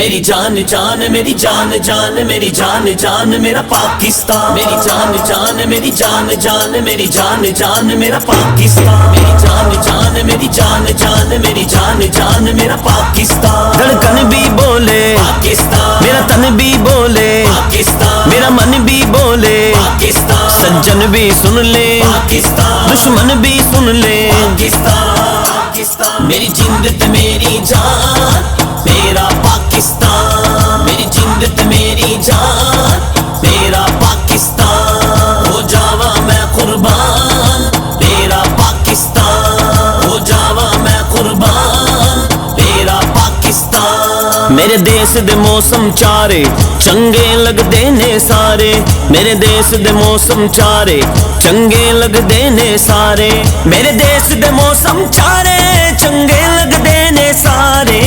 میری جان جان میری جان جان میری جان جان میرا پاکستان، میری جان جان میری جان جان میری جان جان میرا پاکستان، میری جان جان میری جان جان میری جان جان میرا پاکستان، دھڑکن بھی بولے پاکستان، میرا تن بھی بولے پاکستان، میرا من بھی بولے پاکستان، سجن بھی سن لے پاکستان، دشمن بھی سن لے پاکستان، میری جند تے میری جان میرا پاکستان، میری جند تے میری جان میرا پاکستان، ہو جاوا میں قربان میرا پاکستان، ہو جاوا میں قربان میرا پاکستان، میرے دیس دے موسم چارے چنگے لگ دینے سارے، میرے دیس دے موسم چارے چنگے لگ دینے سارے، میرے دیس دے موسم چارے چنگے لگ دینے سارے،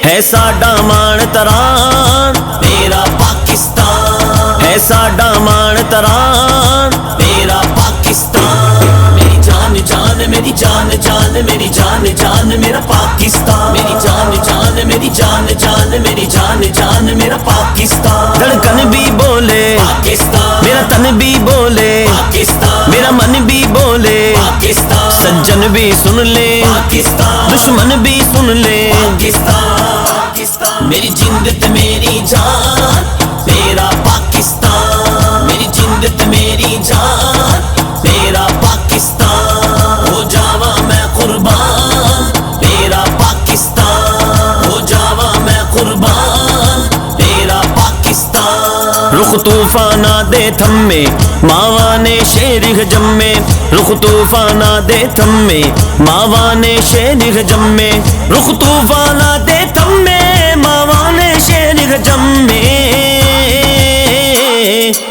ہے ساڈا مان تران میرا پاکستان، ہے ساڈا مان تران میرا پاکستان، میری جان جان میری جان جان میری جان جان میرا پاکستان، میری جان جان میری جان جان میری جان جان میرا پاکستان، دھڑکن بھی بولے پاکستان، میرا تن بھی بولے پاکستان، میرا من بھی بولے پاکستان، سجن بھی سن لے پاکستان، دشمن بھی سن لے پاکستان، میری جند تے میری جان میرا پاکستان، میری جند تے میری جان میرا پاکستان، ہو جاوا میں قربان میرا پاکستان، ہو جاوا میں قربان میرا پاکستان، رخ طوفانہ دے تھمے ماوا نے شیر جمے، رخ طوفانہ دے تھمے ماوا نے شیر جمے، رخ طوفانہ دے تھمے ماوا نے شیر جمے،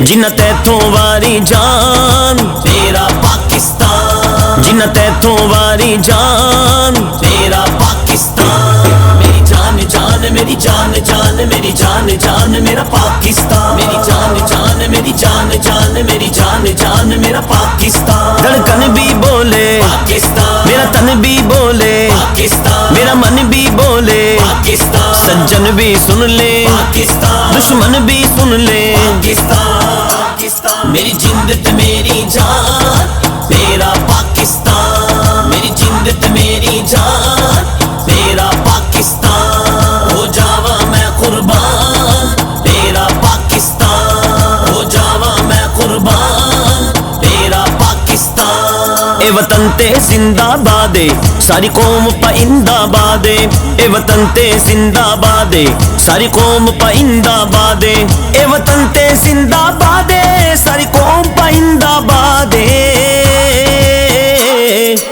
جنہ تیتھوں واری جان میرا پاکستان، جنہ تیتھوں واری جان میرا پاکستان، میری جان جان میری جان جان میری جان جان میرا پاکستان، میری جان جان میری جان جان میری جان جان میرا پاکستان، دھڑکن بھی بولے پاکستان، میرا تن بھی بولے پاکستان، میرا من بھی بولے پاکستان، سجن بھی سن لے پاکستان، دشمن بھی سن لے پاکستان، میری جند تے میری جان میرا پاکستان، میری جند تے میری جان میرا پاکستان، ہو جاوا میں قربان میرا پاکستان، ہو جاوا میں قربان میرا پاکستان، اے وطن تے زندہ بادے ساری قوم پائندہ بادے، اے وطن تے زندہ بادے ساری قوم پائندہ بادے، اے وطن تے زندہ بادے ساری قوم پائندہ بادے،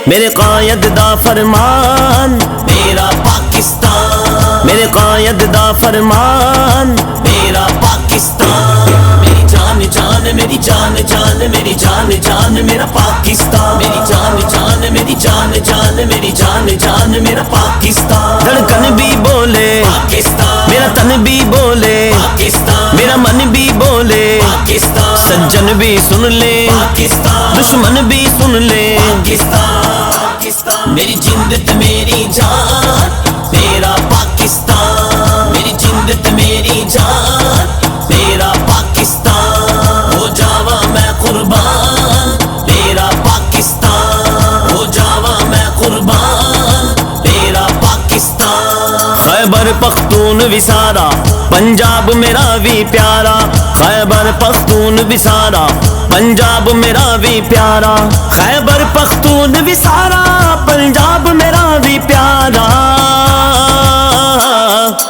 میرے قائد دا فرمان میرا پاکستان، میرے قائد دا فرمان میرا پاکستان، میری جان جان میری جان جان میری جان جان میرا پاکستان، میری جان جان میری جان جان میری جان جان میرا پاکستان، دھڑکن بھی بولے پاکستان، میرا تن بھی بولے پاکستان، میرا من بھی بولے پاکستان، سجن بھی سن لے پاکستان، دشمن بھی سن لے پاکستان، میری جند تے میری جان میرا پاکستان، میری جند تے میری جان میرا پاکستان، ہو جاوا میں قربان میرا پاکستان، ہو جاوا میں قربان میرا پاکستان، خیبر پختون وسارا پنجاب میرا بھی پیارا، خیبر پختون وسارا پنجاب میرا بھی پیارا، خیبر پختون وسارا پنجاب میرا بھی پیارا،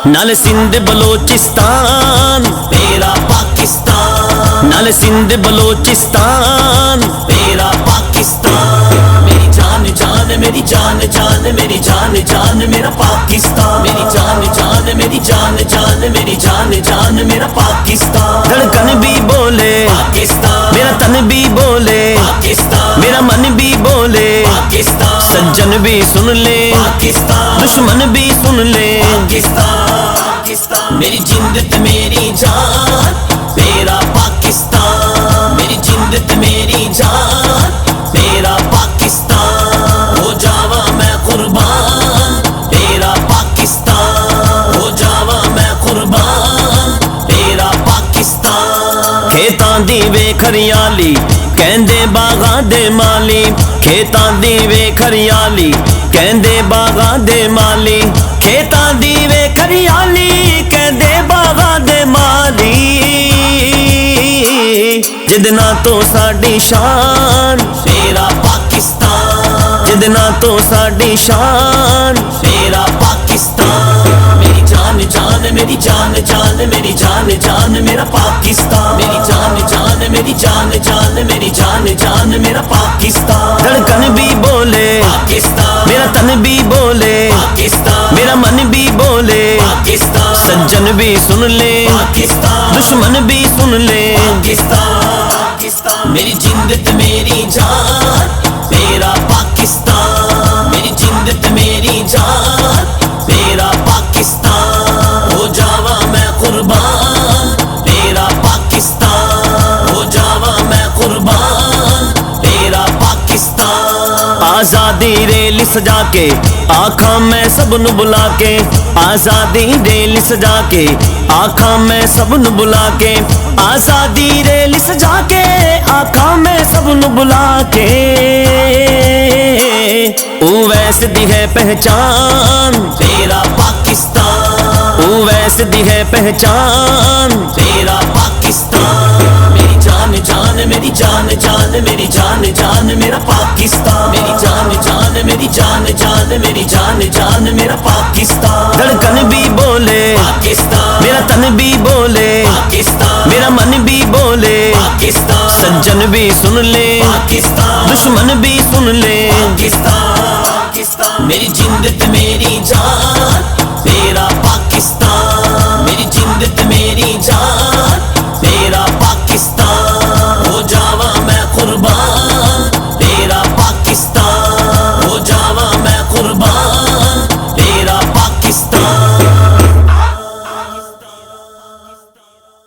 نال سندھ بلوچستان میرا پاکستان، نال سندھ بلوچستان میرا پاکستان، میری جان جان میری جان جان میری جان جان میرا پاکستان، میری جان جان میری جان جان میری جان جان میرا پاکستان، دھڑکن بھی بولے پاکستان، میرا تن بھی بولے پاکستان، میرا من بھی بولے پاکستان، سجن بھی سن لے پاکستان، دشمن بھی سن لے پاکستان، میری جند تے میری جان میرا پاکستان، میری جند تے میری جان میرا پاکستان، ہو جاوا میں قربان میرا پاکستان، ہریالی کہندے باغاں دے مالی کھیتاں دی ویکھ ہریالی کہندے باغاں دے مالی کھیتاں دی ویکھ ہریالی کہندے باغاں دے مالی جدنا تو ساڈی شان میرا پاکستان جدنا تو ساڈی شان میرا پاکستان میری جان جان میری جان جان میری جان جان میرا پاکستان میری جان جان میری جان جان میری جان جان میرا پاکستان دھڑکن بھی بولے پاکستان میرا تن بھی بولے پاکستان میرا من بھی بولے پاکستان سجن بھی سن لے پاکستان دشمن بھی سن لے پاکستان میری جند تے میری جان میرا پاکستان میری جند تے میری جان میرا پاکستان ہو جاواں میں قربان میرا پاکستان ہو جاواں میں قربان میرا پاکستان آزادی ریل سجا کے آنکھاں میں سب نو بلا کے آزادی ریل سجا کے آنکھاں میں سب نو بلا کے آزادی ریل سجا کے آنکھاں میں سب نو بلا کے اویس دی ہے پہچان میرا پاکستان اویس دی ہے پہچان میرا پاکستان میری جان جان میری جان جان میری جان جان میرا پاکستان میری جان جان میری جان جان میری جان جان میرا پاکستان دھڑکن بھی بولے پاکستان میرا تن بھی بولے پاکستان میرا من بھی بولے پاکستان سجن بھی سن لے پاکستان دشمن بھی سن لے پاکستان میری جند تے میری جان